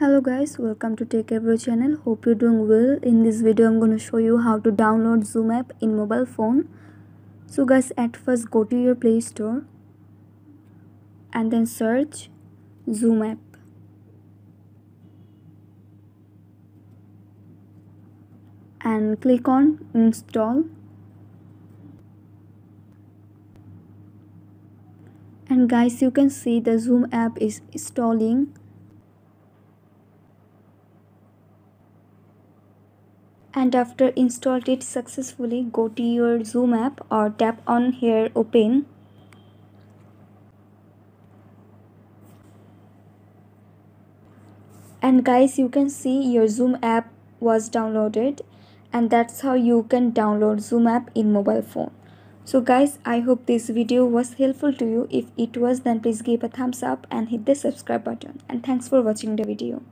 Hello guys, welcome to Techavro channel. Hope you're doing well. In this video I'm going to show you how to download Zoom app in mobile phone. So guys, at first go to your Play Store and then search Zoom app. And click on install. And guys, you can see the Zoom app is installing. And after installed it successfully, go to your Zoom app or tap on here open. And guys, you can see your Zoom app was downloaded, and that's how you can download Zoom app in mobile phone. So guys, I hope this video was helpful to you. If it was, then please give a thumbs up and hit the subscribe button. And thanks for watching the video.